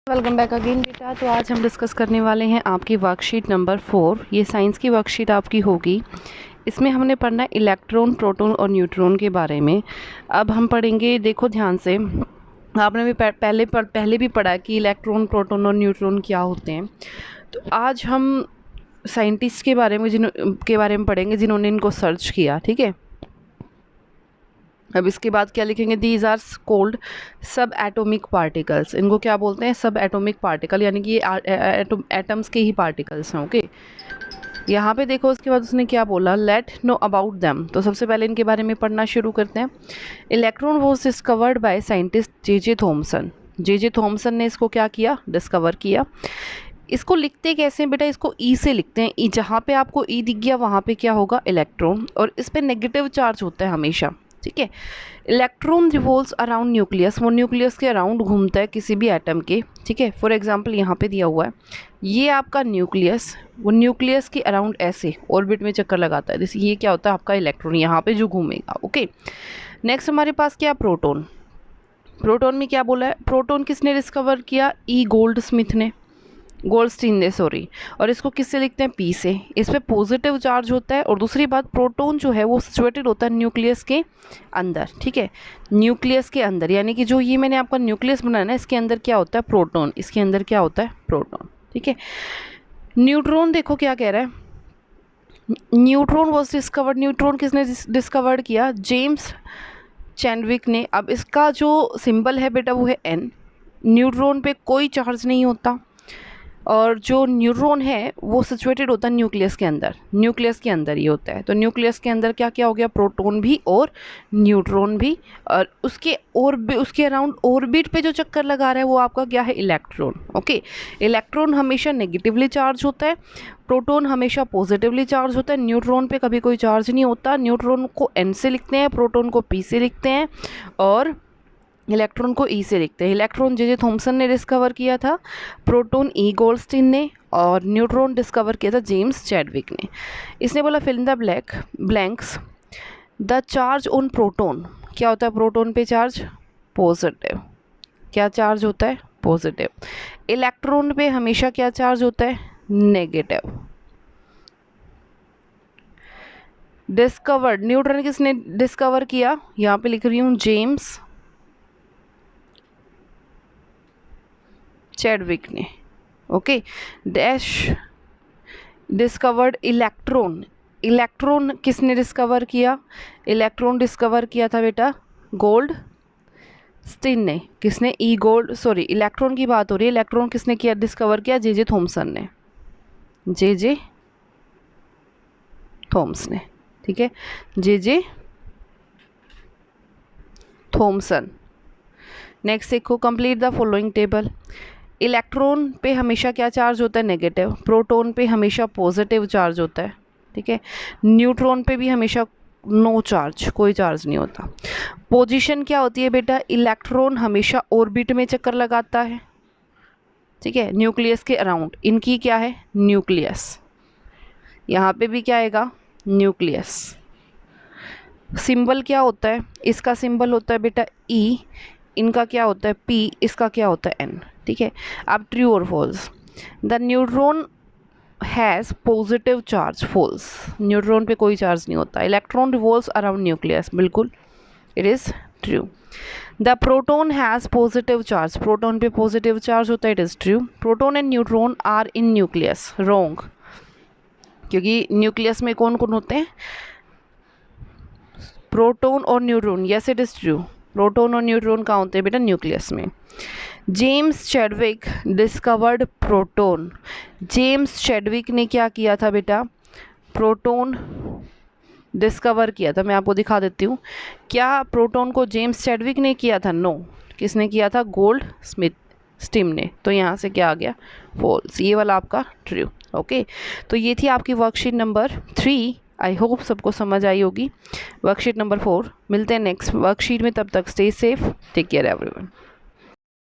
Welcome back again बेटा। तो आज हम डिस्कस करने वाले हैं आपकी वर्कशीट नंबर 4। ये साइंस की वर्कशीट आपकी होगी। इसमें हमने पढ़ना है इलेक्ट्रॉन, प्रोटॉन और न्यूट्रॉन के बारे में। अब हम पढ़ेंगे, देखो ध्यान से, आपने भी पहले भी पढ़ा कि इलेक्ट्रॉन, प्रोटॉन और न्यूट्रॉन क्या होते हैं। तो आज हम साइंटिस्ट के बारे में पढ़ेंगे जिन्होंने इनको सर्च किया। ठीक है, अब इसके बाद क्या लिखेंगे, दीज आर कोल्ड सब एटॉमिक पार्टिकल्स। इनको क्या बोलते हैं, सब एटॉमिक पार्टिकल, यानी कि ये एटम्स के ही पार्टिकल्स हैं। ओके, यहाँ पे देखो उसके बाद उसने क्या बोला, लेट नो अबाउट देम। तो सबसे पहले इनके बारे में पढ़ना शुरू करते हैं। Electron was discovered by scientist J Thomson. J Thomson ने इसको क्या किया, डिस्कवर किया। इसको लिखते कैसे हैं बेटा, इसको ई से लिखते हैं। ई, जहाँ पे आपको ई दिख गया वहाँ पे क्या होगा, इलेक्ट्रॉन, और इस पे नेगेटिव चार्ज होता है हमेशा। ठीक है, इलेक्ट्रॉन रिवॉल्व्स अराउंड न्यूक्लियस, वो न्यूक्लियस के अराउंड घूमता है किसी भी एटम के। ठीक है, फॉर एग्जांपल यहाँ पे दिया हुआ है ये आपका न्यूक्लियस, वो न्यूक्लियस के अराउंड ऐसे ऑर्बिट में चक्कर लगाता है। जैसे ये क्या होता है आपका इलेक्ट्रॉन, यहाँ पे जो घूमेगा। ओके, नेक्स्ट हमारे पास क्या, प्रोटॉन। प्रोटॉन में क्या बोला है, प्रोटॉन किसने डिस्कवर किया, ई गोल्डस्मिथ ने, गोल्डस्टीन ने, सॉरी। और इसको किससे लिखते हैं, पी से। इस पे पॉजिटिव चार्ज होता है। और दूसरी बात, प्रोटॉन जो है वो सिचुएटेड होता है न्यूक्लियस के अंदर। ठीक है, न्यूक्लियस के अंदर, यानी कि जो ये मैंने आपका न्यूक्लियस बनाया ना, इसके अंदर क्या होता है, प्रोटॉन। इसके अंदर क्या होता है, प्रोटॉन। ठीक है, न्यूट्रॉन देखो क्या कह रहा है, न्यूट्रॉन वॉज डिस्कवर्ड। न्यूट्रॉन किसने डिस्कवर्ड किया, जेम्स चैडविक ने। अब इसका जो सिंबल है बेटा वो है एन। न्यूट्रॉन पे कोई चार्ज नहीं होता, और जो न्यूट्रॉन है वो सिचुएटेड होता है न्यूक्लियस के अंदर। न्यूक्लियस के अंदर ही होता है। तो न्यूक्लियस के अंदर क्या क्या हो गया, प्रोटॉन भी और न्यूट्रॉन भी। और उसके अराउंड ऑर्बिट पे जो चक्कर लगा रहा है वो आपका क्या है, इलेक्ट्रॉन। ओके, इलेक्ट्रॉन हमेशा नेगेटिवली चार्ज होता है, प्रोटॉन हमेशा पॉजिटिवली चार्ज होता है। न्यूट्रॉन पे कभी कोई चार्ज नहीं होता। न्यूट्रॉन को एन से लिखते हैं, प्रोटॉन को पी से लिखते हैं, और इलेक्ट्रॉन को ई से लिखते हैं। इलेक्ट्रॉन जे थॉमसन ने डिस्कवर किया था, प्रोटॉन ई गोल्डस्टीन ने, और न्यूट्रॉन डिस्कवर किया था जेम्स चैडविक ने। इसने बोला fill in the blanks, the charge on proton. क्या होता है प्रोटॉन पे चार्ज, पॉजिटिव। क्या चार्ज होता है, पॉजिटिव। इलेक्ट्रॉन पे हमेशा क्या चार्ज होता है, नेगेटिव। डिस्कवर्ड, न्यूट्रॉन किसने डिस्कवर किया, यहाँ पे लिख रही हूँ जेम्स चैडविक ने। Okay, dash discovered electron. Electron किसने डिस्कवर किया, इलेक्ट्रॉन डिस्कवर किया था बेटा गोल्डस्टीन ने। किसने, ई गोल्ड, सॉरी इलेक्ट्रॉन की बात हो रही है। इलेक्ट्रॉन किसने किया, डिस्कवर किया जे थॉमसन ने, जे थॉमस ने। ठीक है, जे थॉमसन। नेक्स्ट देखो, complete the following table. Electron पे हमेशा क्या चार्ज होता है, नेगेटिव। प्रोटॉन पे हमेशा पॉजिटिव चार्ज होता है। ठीक है, न्यूट्रॉन पे भी हमेशा नो चार्ज, कोई चार्ज नहीं होता। पोजीशन क्या होती है बेटा, इलेक्ट्रॉन हमेशा ऑर्बिट में चक्कर लगाता है। ठीक है, न्यूक्लियस के अराउंड। इनकी क्या है, न्यूक्लियस। यहाँ पे भी क्या आएगा, न्यूक्लियस। सिंबल क्या होता है, इसका सिंबल होता है बेटा ई, इनका क्या होता है पी, इसका क्या होता है एन। ठीक है, अब ट्रू और false. The neutron has positive charge, false. Neutron पे कोई चार्ज नहीं होता। इलेक्ट्रॉन रिवॉल्व्स अराउंड न्यूक्लियस, बिल्कुल, it is true. The proton has positive charge, proton पे पॉजिटिव चार्ज होता है, it is true. Proton and neutron are in nucleus, wrong, क्योंकि nucleus में कौन कौन होते हैं, प्रोटॉन और neutron. Yes, it is true, proton और न्यूट्रॉन कहाँ होते हैं बेटा, न्यूक्लियस में। James Chadwick discovered proton. James Chadwick ने क्या किया था बेटा, प्रोटॉन डिस्कवर किया था। मैं आपको दिखा देती हूँ, क्या प्रोटॉन को जेम्स चैडविक ने किया था, नो। किसने किया था, गोल्डस्टीन ने। तो यहाँ से क्या आ गया, फॉल्स। ये वाला आपका ट्रू। ओके, तो ये थी आपकी वर्कशीट नंबर 3। आई होप सबको समझ आई होगी। वर्कशीट नंबर 4 मिलते हैं नेक्स्ट वर्कशीट में, तब तक stay safe, take care everyone.